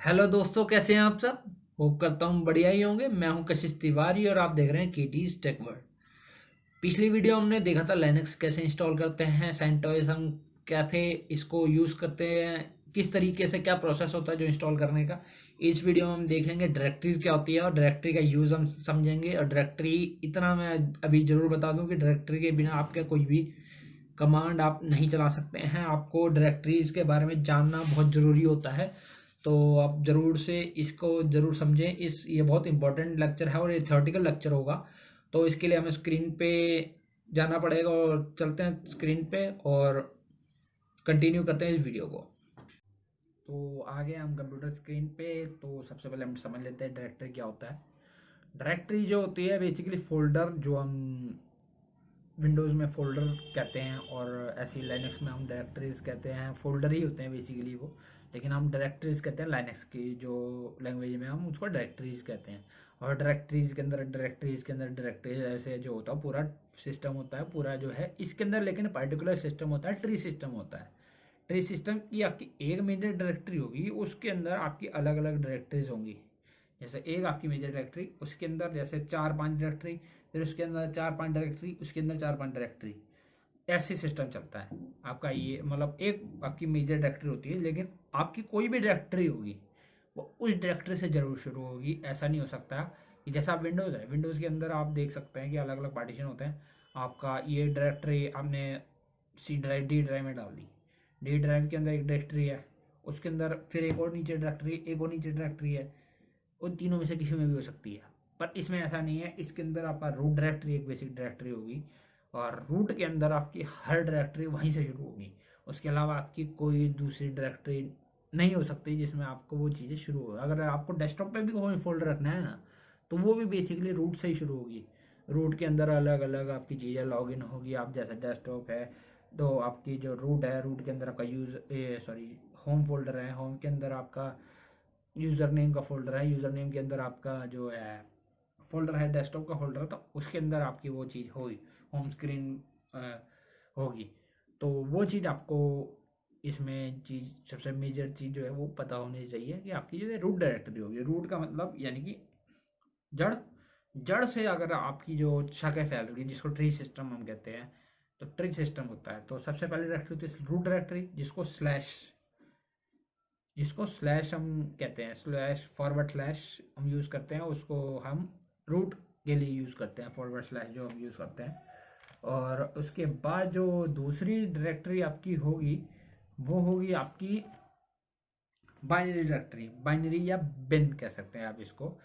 Hello दोस्तों, कैसे हैं आप सब। होप करता हूँ बढ़िया ही होंगे। मैं हूं कशिश तिवारी और आप देख रहे हैं केटीज टेक वर्ल्ड। पिछली वीडियो हमने देखा था लिनक्स कैसे इंस्टॉल करते हैं, सेंटोस हम कैसे इसको यूज़ करते हैं, किस तरीके से क्या प्रोसेस होता है जो इंस्टॉल करने का। इस वीडियो में हम देखेंगे डायरेक्टरीज क्या होती है और डायरेक्टरी का यूज़ हम समझेंगे। और डायरेक्टरी इतना मैं अभी ज़रूर बता दूं कि डायरेक्टरी के बिना आपका कोई भी कमांड आप नहीं चला सकते हैं। आपको डायरेक्टरीज के बारे में जानना बहुत ज़रूरी होता है। तो आप ज़रूर से इसको ज़रूर समझें। ये बहुत इंपॉर्टेंट लेक्चर है और ये थ्योरेटिकल लेक्चर होगा। तो इसके लिए हमें स्क्रीन पे जाना पड़ेगा और चलते हैं स्क्रीन पे और कंटिन्यू करते हैं इस वीडियो को। तो आ गए हम कंप्यूटर स्क्रीन पे। तो सबसे पहले हम समझ लेते हैं डायरेक्टरी क्या होता है। डायरेक्टरी जो होती है बेसिकली फोल्डर, जो हम विंडोज़ में फोल्डर कहते हैं और ऐसे ही लाइनक्स में हम डायरेक्टरीज कहते हैं। फोल्डर ही होते हैं बेसिकली वो, लेकिन हम डायरेक्टरीज कहते हैं। लाइनक्स की जो लैंग्वेज में हम उसको डायरेक्टरीज कहते हैं। और डायरेक्टरीज के अंदर ऐसे जो होता है पूरा सिस्टम होता है पूरा जो है इसके अंदर, लेकिन पर्टिकुलर सिस्टम होता है, ट्री सिस्टम होता है। ट्री सिस्टम की आपकी एक मेजर डायरेक्टरी होगी, उसके अंदर आपकी अलग अलग डायरेक्टरीज होंगी। जैसे एक आपकी मेजर डायरेक्टरी, उसके अंदर जैसे चार पांच डायरेक्टरी, फिर उसके अंदर चार पांच डायरेक्टरी, उसके अंदर चार पांच डायरेक्टरी, ऐसे सिस्टम चलता है आपका। ये मतलब एक आपकी मेजर डायरेक्टरी होती है, लेकिन आपकी कोई भी डायरेक्टरी होगी वो उस डायरेक्टरी से जरूर शुरू होगी। ऐसा नहीं हो सकता कि जैसा आप विंडोज़ है, विंडोज़ के अंदर आप देख सकते हैं कि अलग अलग पार्टीशन होते हैं। आपका ये डायरेक्टरी आपने सी ड्राइव डी ड्राइव में डाल दी, डी ड्राइव के अंदर एक डायरेक्टरी है, उसके अंदर फिर एक और नीचे डायरेक्टरी, एक और नीचे डायरेक्टरी है। उन तीनों में से किसी में भी हो सकती है, पर इसमें ऐसा नहीं है। इसके अंदर आपका रूट डायरेक्टरी एक बेसिक डायरेक्टरी होगी और रूट के अंदर आपकी हर डायरेक्टरी वहीं से शुरू होगी। उसके अलावा आपकी कोई दूसरी डायरेक्टरी नहीं हो सकती जिसमें आपको वो चीज़ें शुरू हो। अगर आपको डेस्कटॉप पे भी कोई फोल्डर रखना है ना, तो वो भी बेसिकली रूट से ही शुरू होगी। रूट के अंदर अलग अलग आपकी चीज़ें लॉग इन होगी। आप जैसे डेस्कटॉप है तो आपकी जो रूट है, रूट के अंदर आपका होम फोल्डर है, होम के अंदर आपका यूज़र नेम का फोल्डर है, यूज़र नेम के अंदर आपका जो है फोल्डर है डेस्कटॉप का फोल्डर, तो उसके अंदर आपकी वो चीज़ होगी, होम स्क्रीन होगी। तो वो चीज़ आपको इसमें चीज़ सबसे मेजर चीज़ जो है वो पता होनी चाहिए कि आपकी जो है रूट डायरेक्टरी होगी। रूट का मतलब यानी कि जड़, जड़ से अगर आपकी जो शाखा फैल रही है, जिसको ट्री सिस्टम हम कहते हैं, तो ट्री सिस्टम होता है। तो सबसे पहले डायरेक्टरी होती है रूट डायरेक्टरी, जिसको स्लैश हम कहते हैं, स्लैश फॉरवर्ड स्लैश हम यूज़ करते हैं, उसको हम रूट के लिए यूज़ करते हैं, फॉरवर्ड स्लैश जो हम यूज़ करते हैं। और उसके बाद जो दूसरी डायरेक्टरी आपकी होगी वो होगी आपकी बाइनरी डायरेक्टरी, बाइनरी या बिन कह सकते हैं आप इसको,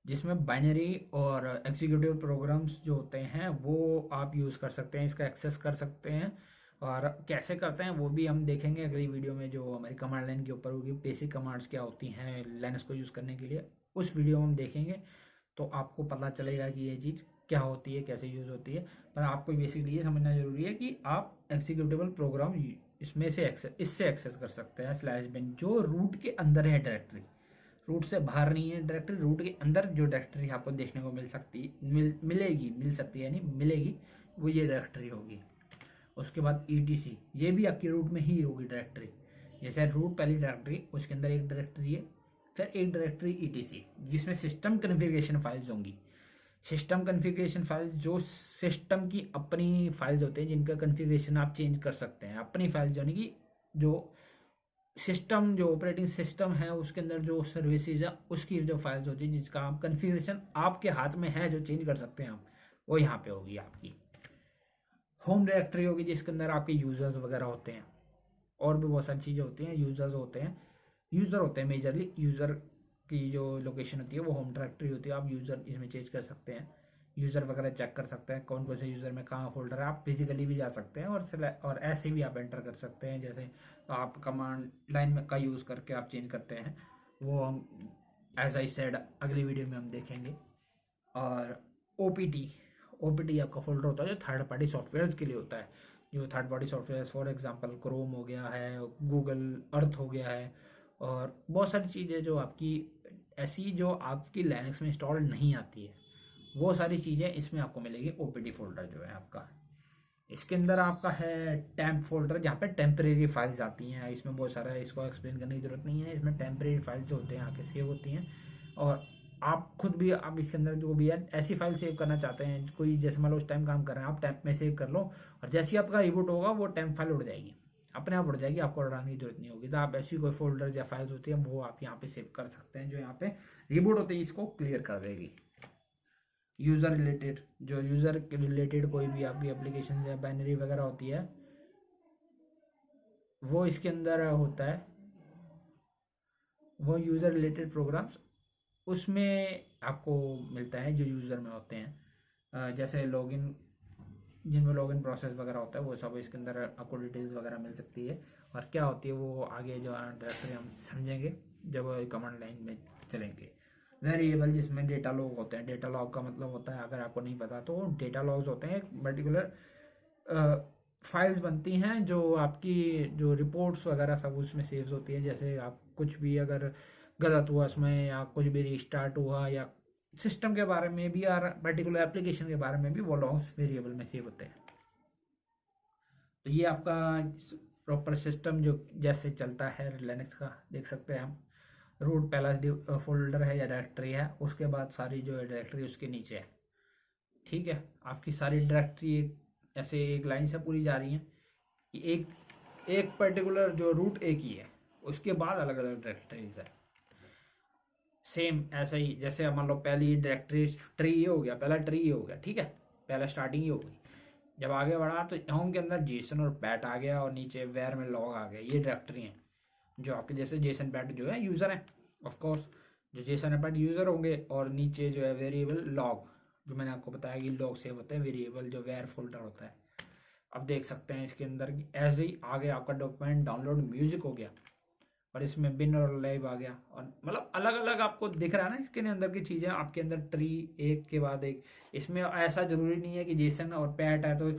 जिसमें बाइनरी और एग्जीक्यूटिव प्रोग्राम्स जो होते हैं वो आप यूज़ कर सकते हैं, इसका एक्सेस कर सकते हैं। और कैसे करते हैं वो भी हम देखेंगे अगली वीडियो में, जो हमारी कमांड लाइन के ऊपर होगी। बेसिक कमांड्स क्या होती हैं लाइनस को यूज़ करने के लिए, उस वीडियो में हम देखेंगे। तो आपको पता चलेगा कि ये चीज़ क्या होती है, कैसे यूज़ होती है। पर आपको बेसिकली ये समझना जरूरी है कि आप एग्जीक्यूटिबल प्रोग्राम इसमें से इससे एक्सेस कर सकते हैं। स्लैश बिन जो रूट के अंदर है डायरेक्टरी, रूट से बाहर नहीं है डायरेक्टरी, रूट के अंदर जो डायरेक्टरी आपको देखने को मिल सकती है, यानी मिलेगी, वो ये डायरेक्टरी होगी। उसके बाद ETC, ये भी आपकी रूट में ही होगी डायरेक्टरी। जैसे रूट पहली डायरेक्टरी, उसके अंदर एक डायरेक्टरी है, फिर एक डायरेक्टरी ETC जिसमें सिस्टम कन्फिग्रेशन फाइल्स होंगी। सिस्टम कन्फिग्रेशन फाइल्स जो सिस्टम की अपनी फाइल्स होते हैं, जिनका कन्फिग्रेशन आप चेंज कर सकते हैं। अपनी फाइल्स यानी कि जो सिस्टम, जो ऑपरेटिंग सिस्टम है उसके अंदर जो सर्विसेज है उसकी जो फाइल्स होती है, जिसका आप कन्फिग्रेशन आपके हाथ में है, जो चेंज कर सकते हैं आप, वो यहाँ पे होगी आपकी। होम डायरेक्टरी होगी जिसके अंदर आपके यूजर्स वगैरह होते हैं, और भी बहुत सारी चीज़ें होती हैं। यूज़र होते हैं मेजरली। यूज़र की जो लोकेशन होती है वो होम डायरेक्टरी होती है। आप यूज़र इसमें चेंज कर सकते हैं, यूज़र वगैरह चेक कर सकते हैं कौन कौन से यूज़र में कहाँ फोल्डर है। आप फिजिकली भी जा सकते हैं और ऐसे भी आप एंटर कर सकते हैं, जैसे आप कमांड लाइन में का यूज़ करके आप चेंज करते हैं। वो हम एज आई सेड अगली वीडियो में हम देखेंगे। और OPT आपका फोल्डर होता है जो थर्ड पार्टी सॉफ्टवेयर के लिए होता है। जो third party software, for example Chrome हो गया है, गूगल अर्थ हो गया है, और बहुत सारी चीज़ें जो आपकी ऐसी जो आपकी लाइनक्स में इंस्टॉल नहीं आती है, वो सारी चीज़ें इसमें आपको मिलेगी। OPT फोल्डर जो है आपका इसके अंदर आपका है टेम्प फोल्डर, जहाँ पे टेम्परेरी फाइल्स आती हैं। इसमें बहुत सारा इसको एक्सप्लेन करने की जरूरत नहीं है। इसमें टेम्परेरी फाइल्स जो होते हैं आके सेव होती हैं, और आप खुद भी आप इसके अंदर जो भी है ऐसी फाइल सेव करना चाहते हैं, कोई जैसे मान लो उस टाइम काम कर रहे हैं आप टेम्प में सेव कर लो, और जैसे ही आपका रिबूट होगा वो टेम्प फाइल उड़ जाएगी, अपने आप उड़ जाएगी, आपको उड़ाने की जरूरत नहीं होगी। तो आप ऐसी कोई फोल्डर या फाइल्स होती है वो आप यहाँ पे सेव कर सकते हैं, जो यहाँ पे रिबूट होती है इसको क्लियर कर देगी। यूज़र रिलेटेड, जो यूज़र के रिलेटेड कोई भी आपकी एप्लीकेशन या बाइनरी वगैरह होती है वो इसके अंदर होता है, वो यूज़र रिलेटेड प्रोग्राम्स उसमें आपको मिलता है जो यूज़र में होते हैं। जैसे लॉगिन, जिनमें लॉगिन प्रोसेस वगैरह होता है वो सब इसके अंदर आपको डिटेल्स वगैरह मिल सकती है। और क्या होती है वो आगे जो डायरेक्टरी हम समझेंगे जब कमांड लाइन में चलेंगे। वेरिएबल, जिसमें डेटा लॉग होते हैं। डेटा लॉग का मतलब होता है, अगर आपको नहीं पता तो डेटा लॉग्स होते हैं, एक पर्टिकुलर फाइल्स बनती हैं जो आपकी जो रिपोर्ट्स वगैरह सब उसमें सेव्स होती है। जैसे आप कुछ भी अगर गलत हुआ उसमें, या कुछ भी रिस्टार्ट हुआ, या सिस्टम के बारे में भी, और पर्टिकुलर एप्लीकेशन के बारे में भी वो लॉग्स वेरिएबल में सेव होते हैं। तो ये आपका प्रॉपर सिस्टम जो जैसे चलता है लिनक्स का, देख सकते हैं हम। रूट पहला फोल्डर है या डायरेक्टरी है, उसके बाद सारी जो है डायरेक्टरी उसके नीचे है। ठीक है, आपकी सारी डायरेक्टरी ऐसे एक लाइन से पूरी जा रही है। एक एक पर्टिकुलर जो रूट एक ही है, उसके बाद अलग अलग डायरेक्टरीज है। सेम ऐसा ही, जैसे मान लो पहली डायरेक्टरी ट्री ये हो गया, पहला ट्री ये हो गया, ठीक है, पहला स्टार्टिंग ही हो गई। जब आगे बढ़ा तो होम के अंदर जेसन और पैट आ गया, और नीचे वेयर में लॉग आ गया। ये डायरेक्टरी हैं जो आपके, जैसे जेसन पैट जो है यूज़र है, ऑफ कोर्स जो जेसन है पैट यूज़र होंगे, और नीचे जो है वेरिएबल लॉग, जो मैंने आपको बताया कि लॉग सेव होता है, वेरिएबल जो वेयर फोल्डर होता है। अब देख सकते हैं इसके अंदर ऐसे ही आगे आपका डॉक्यूमेंट डाउनलोड म्यूजिक हो गया, और इसमें बिन और लाइव आ गया, और मतलब अलग अलग आपको दिख रहा है ना इसके अंदर की चीज़ें। आपके अंदर ट्री एक के बाद एक, इसमें ऐसा जरूरी नहीं है कि जेसन और पैट है तो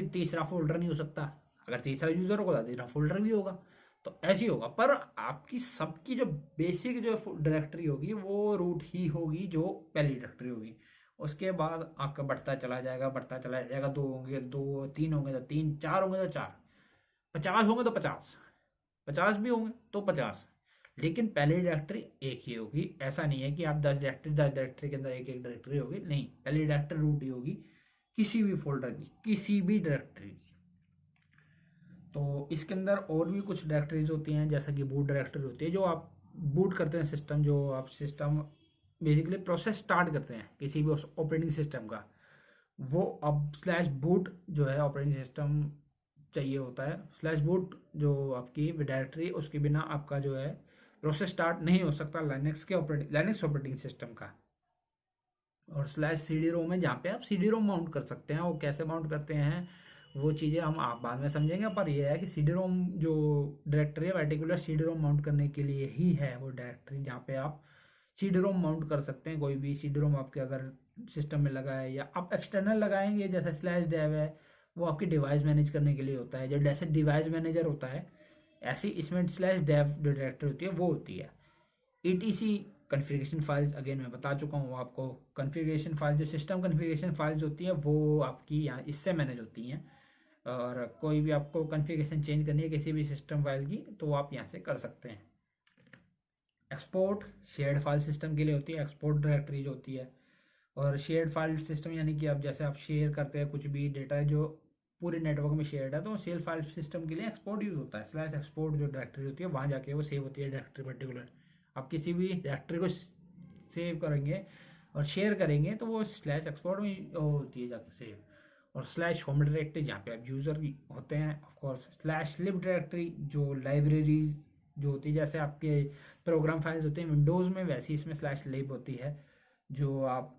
तीसरा फोल्डर नहीं हो सकता। अगर तीसरा यूजर होगा तो तीसरा फोल्डर भी होगा, तो ऐसे ही होगा। पर आपकी सबकी जो बेसिक जो डायरेक्टरी होगी वो रूट ही होगी, जो पहली डायरेक्टरी होगी। उसके बाद आपका बढ़ता चला जाएगा, बढ़ता चला जाएगा। 2 होंगे 2, 3 होंगे तो 3, 4 होंगे तो 4, 50 होंगे तो 50, 50 भी होंगे तो 50। लेकिन पहली डायरेक्टरी एक ही होगी। ऐसा नहीं है कि आप 10 डायरेक्टरी के अंदर एक एक डायरेक्टरी होगी, नहीं, पहली डायरेक्टरी रूट ही होगी किसी भी फोल्डर की, किसी भी डायरेक्टरी की। तो इसके अंदर और भी कुछ डायरेक्टरीज होती हैं, जैसा कि बूट डायरेक्टरी होती है, जो आप बूट करते हैं सिस्टम, जो आप सिस्टम बेसिकली प्रोसेस स्टार्ट करते हैं किसी भी ऑपरेटिंग सिस्टम का, वो अब स्लैश बूट जो है ऑपरेटिंग सिस्टम चाहिए होता है। स्लैश बूट जो आपकी डायरेक्टरी, उसके बिना आपका जो है प्रोसेस स्टार्ट नहीं हो सकता लाइनक्स ऑपरेटिंग सिस्टम का। और स्लैश सी डी रोम है, जहाँ पे आप सी डी रोम माउंट कर सकते हैं। वो कैसे माउंट करते हैं वो चीज़ें हम आप बाद में समझेंगे। पर यह है कि सी डी रोम जो डायरेक्टरी है particular C D ROM mount करने के लिए ही है वो डायरेक्टरी, जहाँ पे आप सी डी रोम माउंट कर सकते हैं। कोई भी सी डी रोम आपके अगर सिस्टम में लगा है, या आप एक्सटर्नल लगाएंगे, जैसे स्लैश डेव है, वो आपकी डिवाइस मैनेज करने के लिए होता है। जो जैसे डिवाइस मैनेजर होता है, ऐसी इसमें स्लैश डेव जो डायरेक्टरी होती है वो होती है। ईटीसी कॉन्फ़िगरेशन फाइल्स, अगेन मैं बता चुका हूँ आपको, कॉन्फ़िगरेशन फाइल जो सिस्टम कॉन्फ़िगरेशन फाइल्स होती हैं वो आपकी यहाँ इससे मैनेज होती हैं। और कोई भी आपको कॉन्फ़िगरेशन चेंज करनी है किसी भी सिस्टम फाइल की, तो आप यहाँ से कर सकते हैं। एक्सपोर्ट शेयर्ड फाइल सिस्टम के लिए होती है, एक्सपोर्ट डायरेक्टरी जो होती है। और शेयर्ड फाइल सिस्टम यानी कि अब जैसे आप शेयर करते हैं कुछ भी डेटा जो पूरे नेटवर्क में शेयर्ड है, तो शेयर फाइल सिस्टम के लिए एक्सपोर्ट यूज होता है। स्लैश एक्सपोर्ट जो डायरेक्टरी होती है वहाँ जाके वो सेव होती है डायरेक्टरी पर्टिकुलर। आप किसी भी डायरेक्टरी को सेव करेंगे और शेयर करेंगे तो वो स्लैश एक्सपोर्ट में होती है जाकर सेव। और स्लैश होम डायरेक्टरी जहाँ पे आप यूज़र होते हैं, ऑफकोर्स। स्लैश लिब डायरेक्टरी जो लाइब्रेरी जो होती है, जैसे आपके प्रोग्राम फाइल्स होते हैं विंडोज़ में, वैसी इसमें स्लैश लिब होती है, जो आप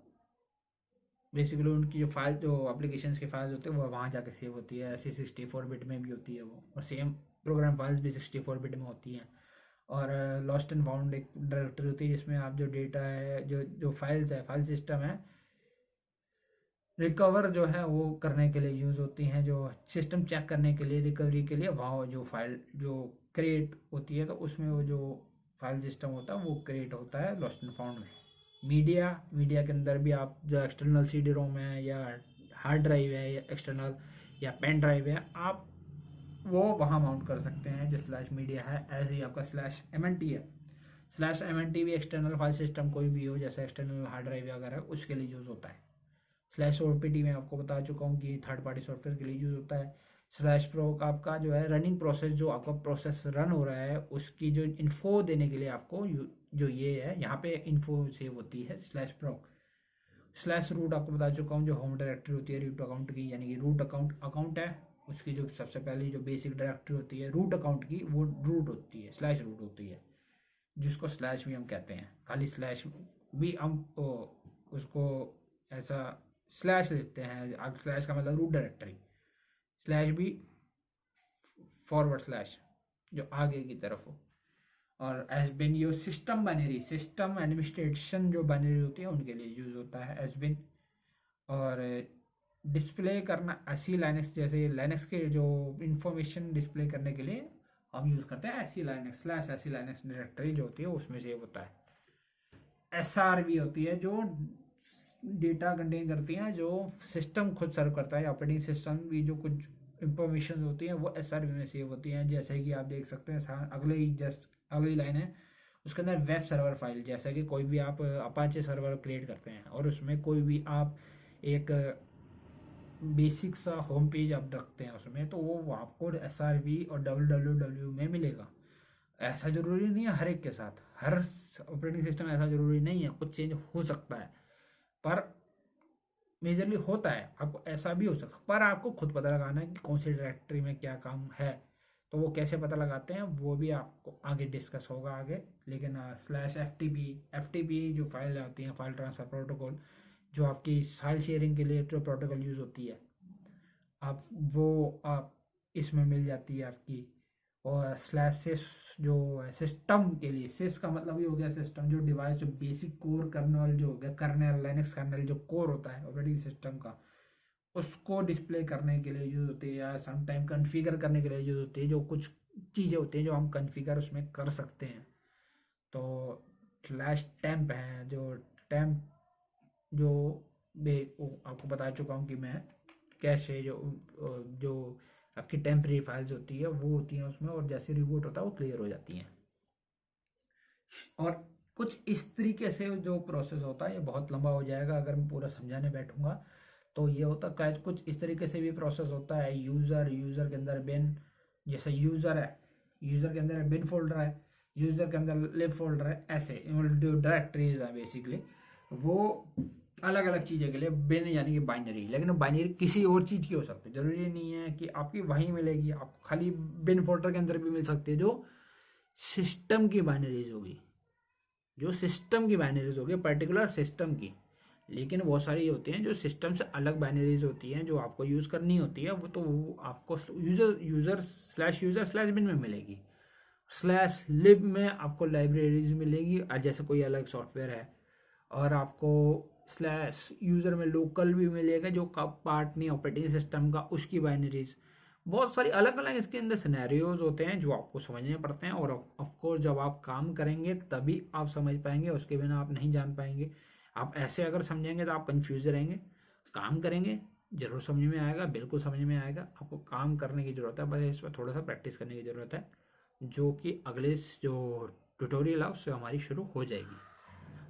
बेसिकली उनकी जो फाइल जो एप्लीकेशंस के फाइल्स होते हैं वो वहाँ जाके सेव होती है। ऐसी 64 बिट में भी होती है वो, और सेम प्रोग्राम फाइल्स भी 64 बिट में होती हैं। और लॉस्ट एंड फाउंड एक डायरेक्टरी होती है, जिसमें आप जो डेटा है, जो जो फाइल्स है, फाइल सिस्टम है, रिकवर जो है वो करने के लिए यूज़ होती हैं, जो सिस्टम चेक करने के लिए, रिकवरी के लिए। वहाँ जो फाइल जो क्रिएट होती है, तो उसमें वो जो फाइल सिस्टम होता है वो क्रिएट होता है लॉस्ट एंड फाउंड में। मीडिया के अंदर भी आप जो एक्सटर्नल सी डी रोम है, या हार्ड ड्राइव है, या एक्सटर्नल, या पेन ड्राइव है, आप वो वहाँ माउंट कर सकते हैं जो स्लैश मीडिया है। ऐसे ही आपका स्लैश MNT है, स्लैश MNT भी एक्सटर्नल फाइल सिस्टम कोई भी हो, जैसे एक्सटर्नल हार्ड ड्राइव वगैरह, उसके लिए यूज़ होता है। स्लैश OPT में आपको बता चुका हूँ कि थर्ड पार्टी सॉफ्टवेयर के लिए यूज़ होता है। स्लैश प्रोक आपका जो है रनिंग प्रोसेस, जो आपका प्रोसेस रन हो रहा है उसकी जो इन्फो देने के लिए आपको जो ये है यहाँ पे इन्फो सेव होती है स्लैश प्रोक। स्लैश रूट आपको बता चुका हूँ, जो होम डायरेक्टरी होती है रूट अकाउंट की, यानी कि रूट अकाउंट है उसकी जो सबसे पहली जो बेसिक डायरेक्टरी होती है रूट अकाउंट की, वो रूट होती है, स्लैश रूट होती है, जिसको स्लैश भी हम कहते हैं। खाली स्लैश भी हम उसको ऐसा स्लैश लिखते हैं, स्लैश का मतलब रूट डायरेक्टरी, स्लैश भी फॉरवर्ड स्लैश जो आगे की तरफ हो। और एस बिन यो सिस्टम बाइनरी, सिस्टम एडमिनिस्ट्रेशन जो बाइनरी होती है उनके लिए यूज होता है एस बिन। और डिस्प्ले करना ऐसी लाइनक्स, जैसे लाइनक्स के जो इंफॉर्मेशन डिस्प्ले करने के लिए हम यूज करते हैं ऐसी लाइनक्स, स्लैश ऐसी लाइनक्स डायरेक्टरी जो होती है उसमें सेव होता है। SRV होती है जो डेटा कंटेन करती हैं, जो सिस्टम खुद सर्व करता है, ऑपरेटिंग सिस्टम भी जो कुछ इंफॉर्मेशन होती है वो SRV में सेव होती हैं। जैसे कि आप देख सकते हैं अगली लाइन है, उसके अंदर वेब सर्वर फाइल, जैसे कि कोई भी आप अपाचे सर्वर क्रिएट करते हैं और उसमें कोई भी आप एक बेसिक सा होम पेज आप रखते हैं उसमें, तो वो आपको SRV और www में मिलेगा। ऐसा जरूरी नहीं है हर एक के साथ, हर ऑपरेटिंग सिस्टम ऐसा जरूरी नहीं है, कुछ चेंज हो सकता है, पर मेजरली होता है। आपको ऐसा भी हो सकता है, पर आपको खुद पता लगाना है कि कौन सी डायरेक्टरी में क्या काम है। तो वो कैसे पता लगाते हैं वो भी आपको आगे डिस्कस होगा आगे। लेकिन स्लैश FTP जो फाइल आती हैं, फाइल ट्रांसफर प्रोटोकॉल, जो आपकी फाइल शेयरिंग के लिए जो प्रोटोकॉल यूज़ होती है, आप इसमें मिल जाती है आपकी। और स्लैश सिस जो है सिस्टम के लिए, सिस का मतलब ये हो गया सिस्टम, जो डिवाइस जो बेसिक कोर कर्नल जो हो गया, कर्नल लाइनक्स कर्नल जो कोर होता है ऑपरेटिंग सिस्टम का, उसको डिस्प्ले करने के लिए यूज होती है, या समटाइम कॉन्फ़िगर करने के लिए यूज होती है। जो कुछ चीज़ें होती हैं जो हम कॉन्फ़िगर उसमें कर सकते हैं। तो स्लैश टेम्प है, जो टेम्प जो आपको बता चुका हूँ कि मैं कैसे जो आपकी टेम्परेरी फाइल्स होती है वो होती हैं उसमें, और जैसे रिबूट होता है वो क्लियर हो जाती हैं। और कुछ इस तरीके से जो प्रोसेस होता है, ये बहुत लंबा हो जाएगा अगर मैं पूरा समझाने बैठूंगा। तो ये होता है कुछ इस तरीके से भी प्रोसेस होता है। यूज़र के अंदर बिन, जैसे यूज़र है, यूज़र के अंदर बिन फोल्डर है, यूज़र के अंदर लिब फोल्डर है, ऐसे जो डायरेक्टरीज है बेसिकली वो अलग अलग चीज़ें के लिए बिन यानी कि बाइनरी। लेकिन बाइनरी किसी और चीज़ की हो सकती है, जरूरी नहीं है कि आपकी वहीं मिलेगी, आपको खाली बिन फोल्डर के अंदर भी मिल सकती है, जो सिस्टम की बाइनरीज होगी, जो सिस्टम की बाइनरीज होगी पर्टिकुलर सिस्टम की। लेकिन बहुत सारी होती हैं जो सिस्टम से अलग बाइनरीज होती हैं जो आपको यूज़ करनी होती है, वो तो वो आपको यूज़र स्लैश बिन में मिलेगी। स्लैश लिब में आपको लाइब्रेरीज मिलेगी जैसे कोई अलग सॉफ्टवेयर है। और आपको स्लैश यूज़र में लोकल भी मिलेगा जो पार्ट नहीं ऑपरेटिंग सिस्टम का, उसकी बाइनरीज। बहुत सारी अलग अलग इसके अंदर सिनेरियोज होते हैं जो आपको समझने पड़ते हैं, और ऑफकोर्स जब आप काम करेंगे तभी आप समझ पाएंगे, उसके बिना आप नहीं जान पाएंगे। आप ऐसे अगर समझेंगे तो आप कंफ्यूज रहेंगे। काम करेंगे जरूर समझ में आएगा, बिल्कुल समझ में आएगा। आपको काम करने की ज़रूरत है, बस इस पर थोड़ा सा प्रैक्टिस करने की ज़रूरत है, जो कि अगले जो ट्यूटोरियल है उससे हमारी शुरू हो जाएगी।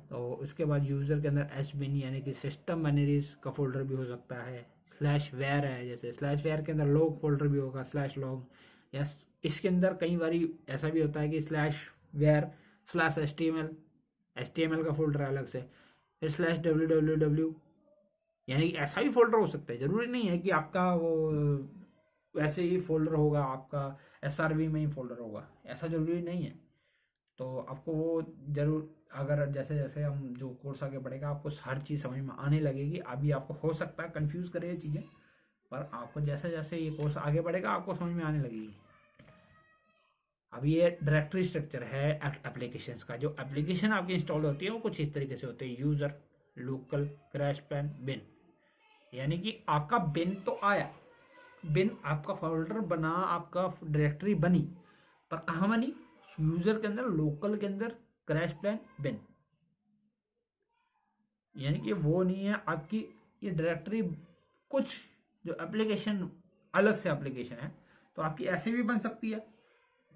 तो उसके बाद यूज़र के अंदर बिन यानी कि सिस्टम बाइनरीज का फोल्डर भी हो सकता है। स्लैश वेयर है, जैसे स्लैश वेयर के अंदर लॉग फोल्डर भी होगा, स्लैश लॉग। या इसके अंदर कई बारी ऐसा भी होता है कि स्लैश वेयर स्लैश HTML का फोल्डर अलग से, फिर स्लैश www, यानी कि ऐसा भी फोल्डर हो सकता है। जरूरी नहीं है कि आपका वो वैसे ही फोल्डर होगा, आपका SRV में ही फोल्डर होगा, ऐसा जरूरी नहीं है। तो आपको वो जरूर, अगर जैसे जैसे हम जो कोर्स आगे बढ़ेगा आपको हर चीज़ समझ में आने लगेगी। अभी आपको हो सकता है कंफ्यूज करे ये चीज़ें, पर आपको जैसे जैसे ये कोर्स आगे बढ़ेगा आपको समझ में आने लगेगी। अब ये डायरेक्टरी स्ट्रक्चर है एप्लीकेशंस का। जो एप्लीकेशन आपकी इंस्टॉल होती है वो कुछ इस तरीके से होते हैं, यूज़र, लोकल, क्रैश पैन, बिन। यानी कि आपका बिन तो आया, बिन आपका फोल्डर बना, आपका डायरेक्टरी बनी, पर कहाँ बनी? यूजर के अंदर, लोकल के अंदर, क्रैश प्लान, बिन। यानी कि वो नहीं है आपकी ये डायरेक्टरी, कुछ जो एप्लीकेशन अलग से एप्लीकेशन है, तो आपकी ऐसे भी बन सकती है,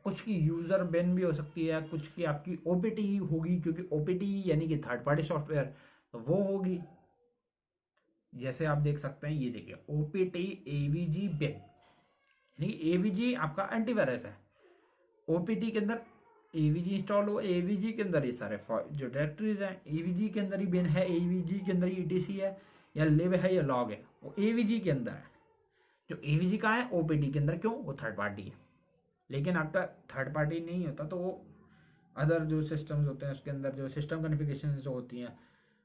कुछ की यूजर बिन भी हो सकती है, कुछ की आपकी ओपीटी होगी, क्योंकि ओपीटी यानी कि थर्ड पार्टी सॉफ्टवेयर, तो वो होगी। जैसे आप देख सकते हैं, ये देखिए ओपीटी एवीजी बिन, यानी एवीजी आपका एंटीवायरस है, ओपीटी के अंदर एवीजी इंस्टॉल हो, एवीजी के अंदर ये सारे जो डायरेक्टरीज हैं, एवीजी के अंदर ही बिन है, एवीजी के अंदर ही ईटीसी है, या लिब है या लॉग है, वो एवीजी के अंदर है। जो एवीजी का है ओपीटी के अंदर, क्यों? वो थर्ड पार्टी है। लेकिन आपका थर्ड पार्टी नहीं होता तो वो अदर जो सिस्टम्स होते हैं उसके अंदर जो सिस्टम कॉन्फ़िगरेशन जो होती हैं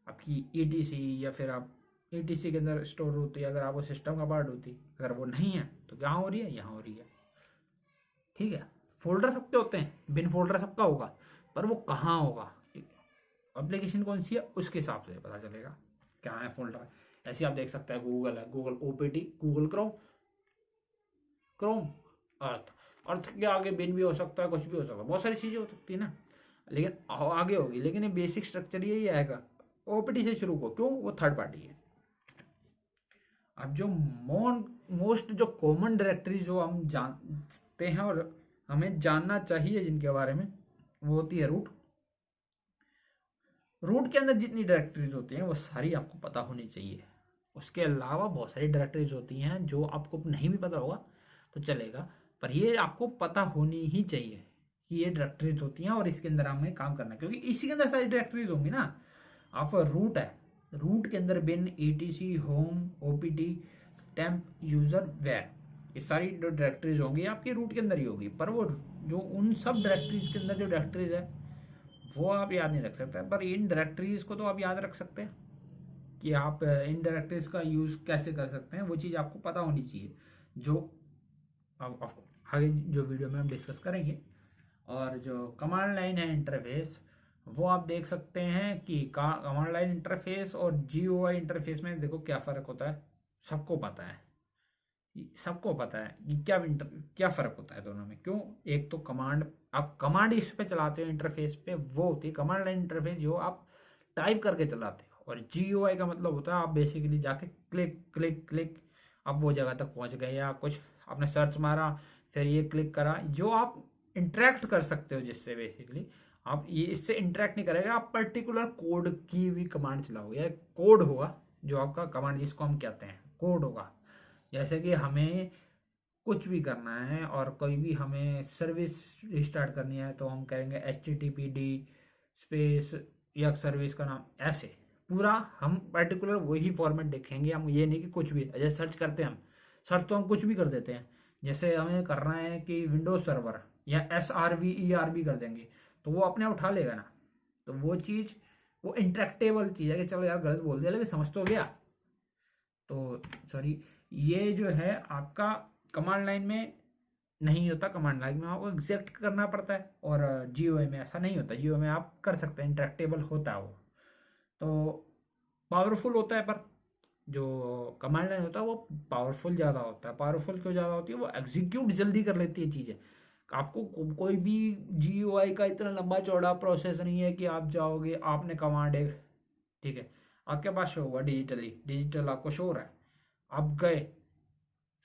आपकी ईटीसी, या फिर आप ईटीसी के अंदर स्टोर होती है, अगर आप वो सिस्टम का पार्ट होती, अगर वो नहीं है तो क्या हो रही है? यहाँ हो रही है। ठीक है, फोल्डर सबके होते हैं, बिन फोल्डर सबका होगा, पर वो कहाँ होगा, एप्लीकेशन कौन सी है उसके हिसाब से पता चलेगा क्या है फोल्डर। ऐसे आप देख सकते हैं गूगल है, Google OPT, Google Chrome, Chrome earth, earth के आगे बिन भी हो सकता है, कुछ भी हो सकता है, बहुत सारी चीजें हो सकती है ना, लेकिन आगे होगी। लेकिन ये बेसिक स्ट्रक्चर यही आएगा, ओपीटी से शुरू को, क्यों? वो थर्ड पार्टी है। अब जो मोस्ट जो कॉमन डायरेक्टरी जो हम जानते हैं और हमें जानना चाहिए जिनके बारे में, वो होती है रूट। रूट के अंदर जितनी डायरेक्टरीज होती हैं वो सारी आपको पता होनी चाहिए। उसके अलावा बहुत सारी डायरेक्टरीज होती हैं जो आपको नहीं भी पता होगा तो चलेगा, पर ये आपको पता होनी ही चाहिए कि ये डायरेक्टरीज होती हैं और इसके अंदर हमें काम करना है, क्योंकि इसी के अंदर सारी डायरेक्टरीज होंगी ना। आप रूट है, रूट के अंदर bin, ETC, home, OPT, temp, user, var, ये सारी जो डायरेक्टरीज होंगी आपकी रूट के अंदर ही होगी। पर वो जो उन सब डायरेक्टरीज के अंदर जो डायरेक्टरीज है वो आप याद नहीं रख सकते, पर इन डायरेक्टरीज को तो आप याद रख सकते हैं कि आप इन डायरेक्टरीज का यूज कैसे कर सकते हैं, वो चीज़ आपको पता होनी चाहिए, जो अब आगे जो वीडियो में हम डिस्कस करेंगे। और जो कमांड लाइन है इंटरफेस, वो आप देख सकते हैं कि कमांड लाइन इंटरफेस और जीयूआई इंटरफेस में देखो क्या फ़र्क होता है, सबको पता है, सबको पता है कि क्या फ़र्क होता है दोनों में। क्यों? एक तो कमांड, आप कमांड इस पे चलाते हो इंटरफेस पे, वो होती है कमांड लाइन इंटरफेस जो आप टाइप करके चलाते हो, और जीयूआई का मतलब होता है आप बेसिकली जाके क्लिक क्लिक क्लिक, आप वो जगह तक पहुंच गए, या कुछ आपने सर्च मारा फिर ये क्लिक करा, जो आप इंटरेक्ट कर सकते हो जिससे। बेसिकली आप ये इससे इंटरेक्ट नहीं करेगा, आप पर्टिकुलर कोड की भी कमांड चलाओगे, या कोड होगा जो आपका कमांड, जिसको हम कहते हैं कोड होगा। जैसे कि हमें कुछ भी करना है और कोई भी हमें सर्विस रिस्टार्ट करनी है तो हम कहेंगे HTTPD स्पेस या सर्विस का नाम, ऐसे पूरा हम पर्टिकुलर वही फॉर्मेट देखेंगे हम। ये नहीं कि कुछ भी, जैसे सर्च करते हैं हम, सर्च तो हम कुछ भी कर देते हैं। जैसे हमें करना है कि विंडोज सर्वर, या SRV कर देंगे तो वो अपने आप उठा लेगा ना। तो वो चीज़, वो इंटरेक्टेबल चीज़ है कि चलो यार गलत बोल दिया लेकिन समझ तो गया। तो सॉरी, ये जो है आपका कमांड लाइन में नहीं होता, कमांड लाइन में आपको एग्जैक्ट करना पड़ता है, और जीओए में ऐसा नहीं होता। जीओए में आप कर सकते हैं, इंटरेक्टेबल होता है वो, तो पावरफुल होता है। पर जो कमांड लाइन होता है वो पावरफुल ज़्यादा होता है। पावरफुल क्यों ज़्यादा होती है? वो एग्जीक्यूट जल्दी कर लेती है चीज़ें। आपको कोई भी जीयूआई का इतना लंबा चौड़ा प्रोसेस नहीं है कि आप जाओगे, आपने कमांड एक, ठीक है, आपके पास शो हुआ डिजिटल आपको शो हो रहा है, आप गए,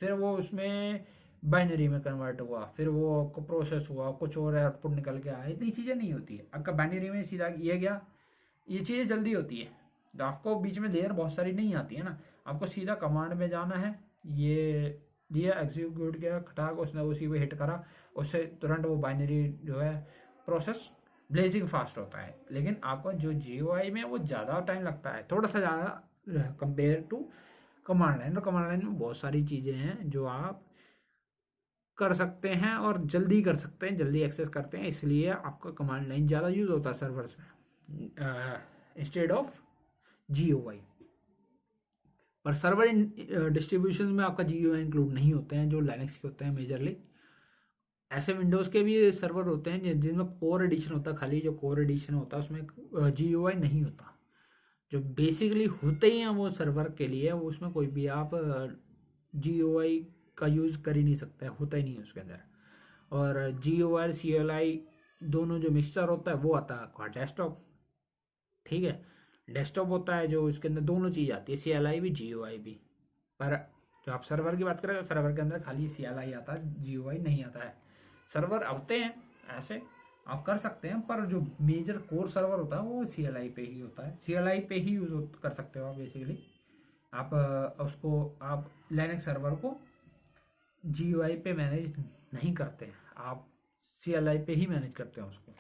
फिर वो उसमें बाइनरी में कन्वर्ट हुआ, फिर वो को प्रोसेस हुआ, कुछ और आउटपुट निकल के आया, इतनी चीज़ें नहीं होती है। आपका बाइनरी में सीधा ये गया, ये चीज़ें जल्दी होती है। तो आपको बीच में लेयर बहुत सारी नहीं आती है ना, आपको सीधा कमांड में जाना है, ये दिया, एग्जीक्यूट किया, खटाक उसने उसी पे हिट करा, उससे तुरंत वो बाइनरी जो है प्रोसेस ब्लेजिंग फास्ट होता है। लेकिन आपका जो जीयूआई में वो ज़्यादा टाइम लगता है, थोड़ा सा ज़्यादा कंपेयर टू कमांड लाइन। तो कमांड लाइन में बहुत सारी चीज़ें हैं जो आप कर सकते हैं और जल्दी कर सकते हैं, जल्दी एक्सेस करते हैं, इसलिए आपका कमांड लाइन ज़्यादा यूज़ होता है सर्वर्स में इंस्टेड ऑफ जीओवाई। पर सर्वर डिस्ट्रीब्यूशन में आपका जीओवाई इंक्लूड नहीं होते हैं, जो लाइनक्स के होते हैं मेजरली। ऐसे विंडोज़ के भी सर्वर होते हैं जिनमें कोर एडिशन होता है, खाली जो कोर एडिशन होता है उसमें जीओवाई नहीं होता। जो बेसिकली होते ही हैं वो सर्वर के लिए, वो उसमें कोई भी आप जीओआई का यूज़ कर ही नहीं सकते, होता ही नहीं है उसके अंदर। और जीओआई CLI दोनों जो मिक्सचर होता है वो आता है आपका डेस्कटॉप, ठीक है। डेस्कटॉप होता है जो इसके अंदर दोनों चीज़ आती है, CLI भी GUI भी। पर जो आप सर्वर की बात करें तो सर्वर के अंदर खाली CLI आता है, GUI नहीं आता है। सर्वर आते हैं ऐसे आप कर सकते हैं, पर जो मेजर कोर सर्वर होता है वो CLI पे ही होता है, CLI पे ही यूज कर सकते हो आप बेसिकली। आप उसको आप लिनक्स सर्वर को GUI पे मैनेज नहीं करते हैं, आप CLI पे ही मैनेज करते हैं उसको।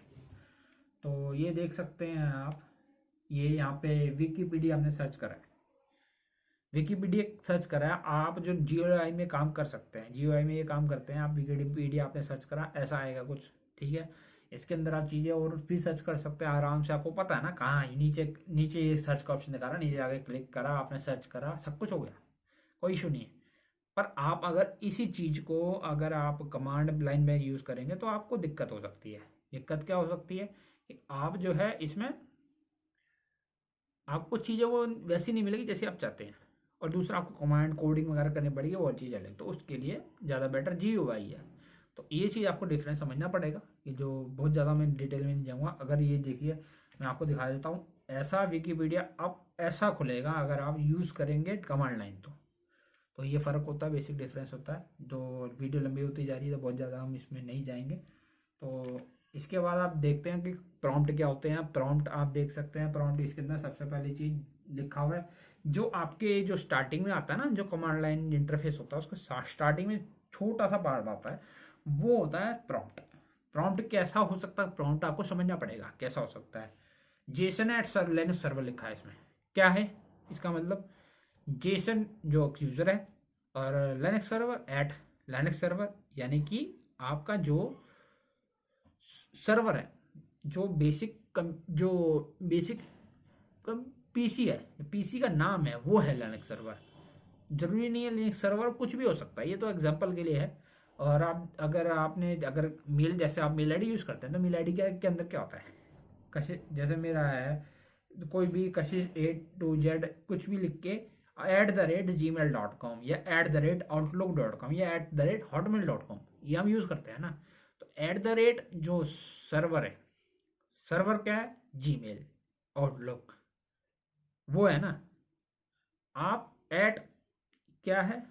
तो ये देख सकते हैं आप, ये यहाँ पे विकीपीडिया आपने सर्च करा है, विकीपीडिया सर्च करा है, आप जो GUI में काम कर सकते हैं, GUI में ये काम करते हैं आप, विकीपीडिया आपने सर्च करा ऐसा आएगा कुछ, ठीक है। इसके अंदर आप चीज़ें और भी सर्च कर सकते हैं आराम से, आपको पता है ना कहाँ है, नीचे नीचे ये सर्च का ऑप्शन दिखा रहा है, नीचे आगे क्लिक करा आपने, सर्च करा, सब कुछ हो गया, कोई इशू नहीं है। पर आप अगर इसी चीज़ को अगर आप कमांड लाइन में यूज़ करेंगे तो आपको दिक्कत हो सकती है। दिक्कत क्या हो सकती है कि आप जो है इसमें आपको चीज़ें वो वैसी नहीं मिलेगी जैसी आप चाहते हैं, और दूसरा आपको कमांड कोडिंग वगैरह करनी पड़ेगी, वो चीज़ अलग, तो उसके लिए ज़्यादा बेटर GUI है। तो ये चीज़ आपको डिफरेंस समझना पड़ेगा, कि जो बहुत ज़्यादा मैं डिटेल में नहीं जाऊँगा। अगर ये देखिए मैं आपको दिखा देता हूँ, ऐसा विकीपीडिया अब ऐसा खुलेगा अगर आप यूज़ करेंगे कमांड लाइन तो ये फ़र्क होता है, बेसिक डिफरेंस होता है। तो वीडियो लंबी होती जा रही है तो बहुत ज़्यादा हम इसमें नहीं जाएंगे। तो इसके बाद आप देखते हैं कि प्रॉम्प्ट क्या होते हैं। प्रॉम्प्ट आप देख सकते हैं, प्रॉम्प्ट इसके अंदर सबसे पहली चीज़ लिखा हुआ है, जो आपके जो स्टार्टिंग में आता है ना, जो कमांड लाइन इंटरफेस होता है उसका स्टार्टिंग में छोटा सा पार्ट आता है, वो होता है प्रॉम्प्ट। प्रॉम्प्ट कैसा हो सकता है, प्रॉम्प्ट आपको समझना पड़ेगा कैसा हो सकता है। जेसन एट लिनक्स सर्वर लिखा है इसमें, क्या है इसका मतलब, जेसन जो यूज़र है और Linux server at Linux server, यानी कि आपका जो सर्वर है, जो बेसिक पीसी है, पीसी का नाम है वो है लिनक्स सर्वर। जरूरी नहीं है लिनक्स सर्वर, कुछ भी हो सकता है, ये तो एग्जांपल के लिए है। और आप अगर मेल, जैसे आप मेल आईडी यूज़ करते हैं तो मेल आईडी के अंदर क्या होता है, कशिश, जैसे मेरा है कोई भी कशिश A to Z कुछ भी लिख के @gmail.com या @outlook.com या @hotmail.com, ये हम यूज़ करते हैं ना। तो जो सर्वर है, सर्वर क्या है, जीमेल, आउटलुक, वो है ना। आप एट क्या है,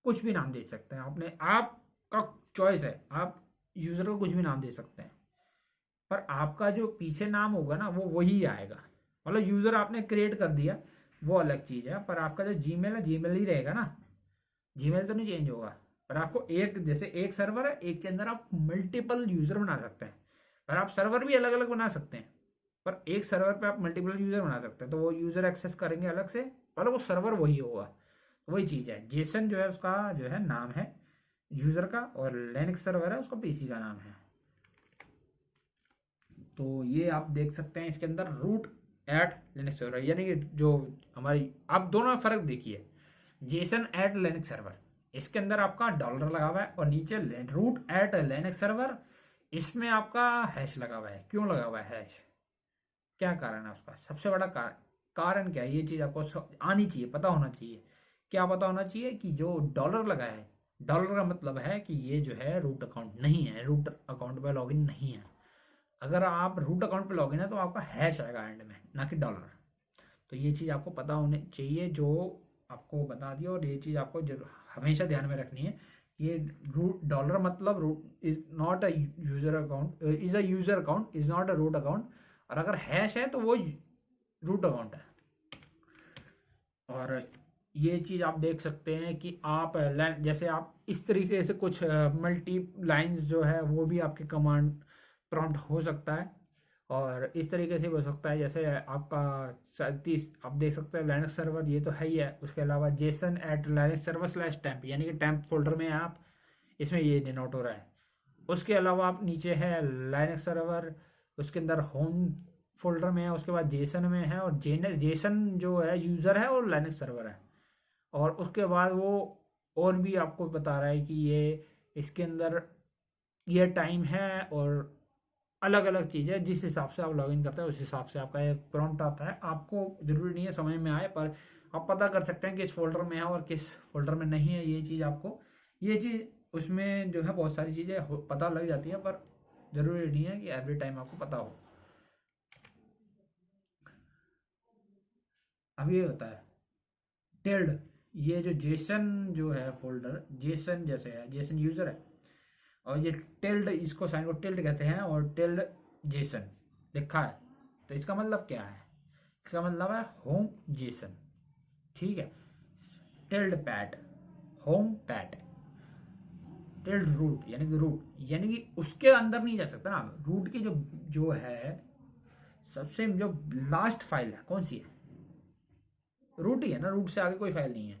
कुछ भी नाम दे सकते हैं, आपने आपका चॉइस है, आप यूज़र को कुछ भी नाम दे सकते हैं, पर आपका जो पीछे नाम होगा ना वो वही आएगा। मतलब यूज़र आपने क्रिएट कर दिया वो अलग चीज़ है, पर आपका जो जीमेल है जीमेल ही रहेगा ना, जीमेल तो नहीं चेंज होगा। पर आपको एक, जैसे एक सर्वर है, एक के अंदर आप मल्टीपल यूज़र बना सकते हैं, पर आप सर्वर भी अलग अलग बना सकते हैं, पर एक सर्वर पे आप मल्टीपल यूज़र बना सकते हैं, तो वो यूज़र एक्सेस करेंगे अलग से, मतलब वो सर्वर वही होगा। तो वही चीज़ है, जेसन जो है उसका जो है नाम है यूज़र का, और लिनक्स सर्वर है उसका पीसी का नाम है। तो ये आप देख सकते हैं इसके अंदर रूट एट लिनक्स सर्वर, यानी कि जो हमारी, आप दोनों में फ़र्क देखिए, जेसन एट लिनक्स सर्वर, इसके अंदर आपका डॉलर लगा हुआ है, और नीचे रूट एट लिनक्स सर्वर, इसमें आपका हैश लगा हुआ है। क्यों लगा हुआ है हैश, क्या कारण है उसका, सबसे बड़ा कारण क्या है, ये चीज़ आपको आनी चाहिए, पता होना चाहिए। क्या पता होना चाहिए कि जो डॉलर लगा है, डॉलर का मतलब है कि ये जो है रूट अकाउंट नहीं है, रूट अकाउंट पर लॉगिन नहीं है। अगर आप रूट अकाउंट पे लॉगिन है तो आपका हैश आएगा एंड में, ना कि डॉलर। तो ये चीज़ आपको पता होनी चाहिए, जो आपको बता दिया, और ये चीज़ आपको हमेशा ध्यान में रखनी है। ये रूट डॉलर मतलब root is not a user account, is a user account, is not a root account, और अगर हैश है तो वो रूट अकाउंट है। और ये चीज़ आप देख सकते हैं कि आप जैसे आप इस तरीके से कुछ मल्टी लाइंस जो है वो भी आपके कमांड प्रॉम्प्ट हो सकता है, और इस तरीके से भी हो सकता है, जैसे आपका 37 आप देख सकते हैं लिनक्स सर्वर, ये तो है ही है। उसके अलावा Jason at Linux server slash temp, यानी कि टेम्प फोल्डर में आप, इसमें ये डिनोट हो रहा है। उसके अलावा आप नीचे है लिनक्स सर्वर, उसके अंदर होम फोल्डर में है, उसके बाद जेसन में है, और जेसन जो है यूज़र है और लिनक्स सर्वर है। और उसके बाद वो और भी आपको बता रहा है कि ये इसके अंदर ये टाइम है, और अलग अलग चीज़ है, जिस हिसाब से आप लॉगिन करते हैं उस हिसाब से आपका एक प्रॉम्प्ट आता है। आपको ज़रूरी नहीं है समझ में आए, पर आप पता कर सकते हैं किस फोल्डर में है और किस फोल्डर में नहीं है। ये चीज़ आपको, ये चीज़ उसमें जो है बहुत सारी चीज़ें पता लग जाती है, पर ज़रूरी नहीं है कि एवरी टाइम आपको पता हो। अब ये होता है टिल्ड, ये जो जेसन जो है फोल्डर, जेसन जैसे है, जेसन यूजर है, और ये टिल्ड, इसको साइन को टिल्ड कहते हैं, और टिल्ड जेसन लिखा है, तो इसका मतलब क्या है? इसका मतलब है होम जेसन, ठीक है। Tilde pat, home pat, tilde root यानी कि रूट, यानी कि उसके अंदर नहीं जा सकता ना। रूट की जो है सबसे जो लास्ट फाइल है कौन सी है? रूट ही है ना, रूट से आगे कोई फाइल नहीं है,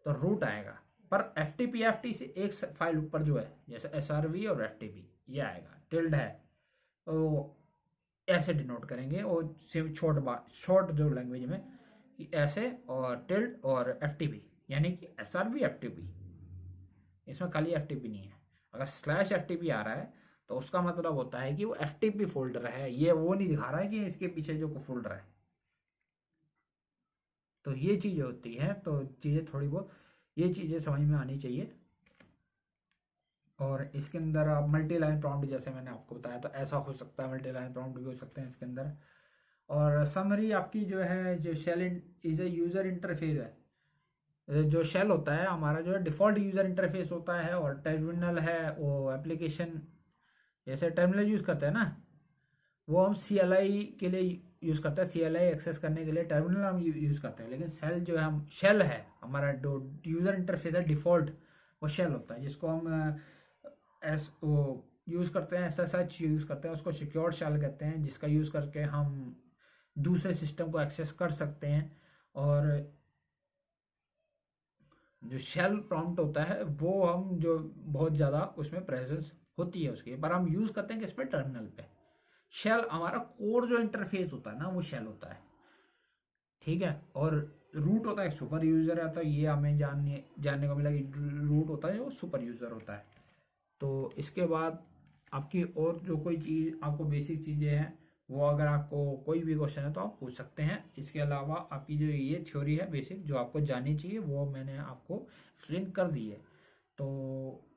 तो रूट आएगा। पर FTP से एक फाइल ऊपर जो है, जैसे SRV और FTP, ये आएगा। टिल्ड है तो ऐसे डिनोट करेंगे, और सिर्फ शॉर्ट जो लैंग्वेज में कि ऐसे, और टिल्ड और FTP, यानी कि SRV FTP, इसमें खाली FTP नहीं है। अगर /FTP आ रहा है तो उसका मतलब होता है कि वो FTP फोल्डर है, ये वो नहीं दिखा रहा है कि इसके पीछे जो फोल्डर है। तो ये चीज़ें होती हैं, तो चीज़ें थोड़ी बहुत ये चीज़ें समझ में आनी चाहिए। और इसके अंदर आप मल्टी लाइन प्रॉम्प्ट, जैसे मैंने आपको बताया, तो ऐसा हो सकता है, मल्टी लाइन प्रॉम्प्ट भी हो सकते हैं इसके अंदर। और समरी आपकी जो है, जो shell is a user interface है, जो शेल होता है हमारा जो है डिफ़ॉल्ट यूज़र इंटरफेस होता है, और टर्मिनल है वो एप्लीकेशन, जैसे टर्मिनल यूज़ करते हैं ना, वो हम CLI के लिए यूज़ करते हैं, CLI एक्सेस करने के लिए टर्मिनल हम यूज़ करते हैं। लेकिन शेल जो है, हम शेल है हमारा जो यूज़र इंटरफेस है डिफ़ॉल्ट, वो शेल होता है, जिसको हम वो यूज़ करते हैं, SSH यूज़ करते हैं, उसको सिक्योर शेल कहते हैं, जिसका यूज़ करके हम दूसरे सिस्टम को एक्सेस कर सकते हैं। और जो शेल प्रॉम्प्ट होता है वो हम जो बहुत ज़्यादा उसमें प्रेजेंस होती है उसकी, पर हम यूज़ करते हैं किस पे? टर्मिनल पे। शेल हमारा कोर जो इंटरफेस होता है ना, वो शेल होता है, ठीक है। और रूट होता है सुपर यूज़र है, तो ये हमें जानने को मिला कि रूट होता है वो सुपर यूज़र होता है। तो इसके बाद आपकी और जो कोई चीज़ आपको बेसिक चीज़ें हैं, वो अगर आपको कोई भी क्वेश्चन है तो आप पूछ सकते हैं। इसके अलावा आपकी जो ये थ्योरी है बेसिक, जो आपको जाननी चाहिए, वो मैंने आपको एक्सप्लेन कर दी है। तो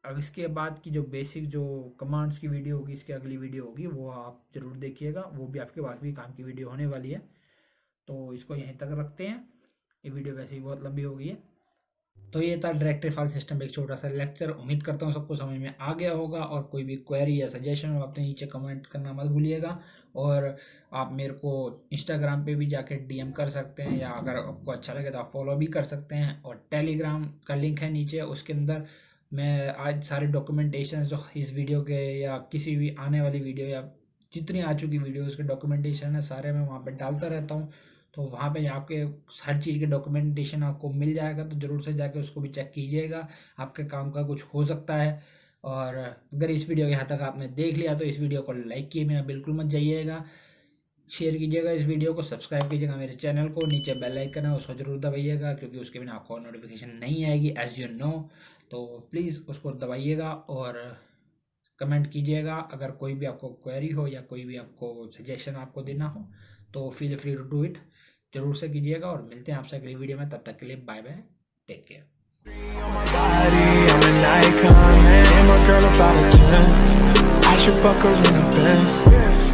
अब इसके बाद की जो बेसिक जो कमांड्स की वीडियो होगी, इसकी अगली वीडियो होगी, वो आप ज़रूर देखिएगा, वो भी आपके वाकई काम की वीडियो होने वाली है। तो इसको यहीं तक रखते हैं, ये वीडियो वैसे ही बहुत लंबी हो गई है। तो ये था डायरेक्टरी फाइल सिस्टम, एक छोटा सा लेक्चर। उम्मीद करता हूँ सबको समझ में आ गया होगा, और कोई भी क्वेरी या सजेशन हो अपने नीचे कमेंट करना मत भूलिएगा। और आप मेरे को इंस्टाग्राम पे भी जाके DM कर सकते हैं, या अगर आपको अच्छा लगे तो आप फॉलो भी कर सकते हैं। और टेलीग्राम का लिंक है नीचे, उसके अंदर मैं आज सारे डॉक्यूमेंटेशन जो इस वीडियो के या किसी भी आने वाली वीडियो या जितनी आ चुकी वीडियो उसके डॉक्यूमेंटेशन है सारे मैं वहाँ पर डालता रहता हूँ। तो वहाँ पे आपके हर चीज़ के डॉक्यूमेंटेशन आपको मिल जाएगा, तो ज़रूर से जाके उसको भी चेक कीजिएगा, आपके काम का कुछ हो सकता है। और अगर इस वीडियो के यहाँ तक आपने देख लिया तो इस वीडियो को लाइक किए बिना बिल्कुल मत जाइएगा, शेयर कीजिएगा इस वीडियो को, सब्सक्राइब कीजिएगा मेरे चैनल को, नीचे बेल आइकन है उसको जरूर दबाइएगा, क्योंकि उसके बिना आपको नोटिफिकेशन नहीं आएगी, एज यू नो। तो प्लीज़ उसको दबाइएगा, और कमेंट कीजिएगा अगर कोई भी आपको क्वेरी हो या कोई भी आपको सजेशन आपको देना हो, तो feel free to do it, जरूर से कीजिएगा। और मिलते हैं आपसे अगली वीडियो में, तब तक के लिए bye bye, take care. I should fuck her in a Benz.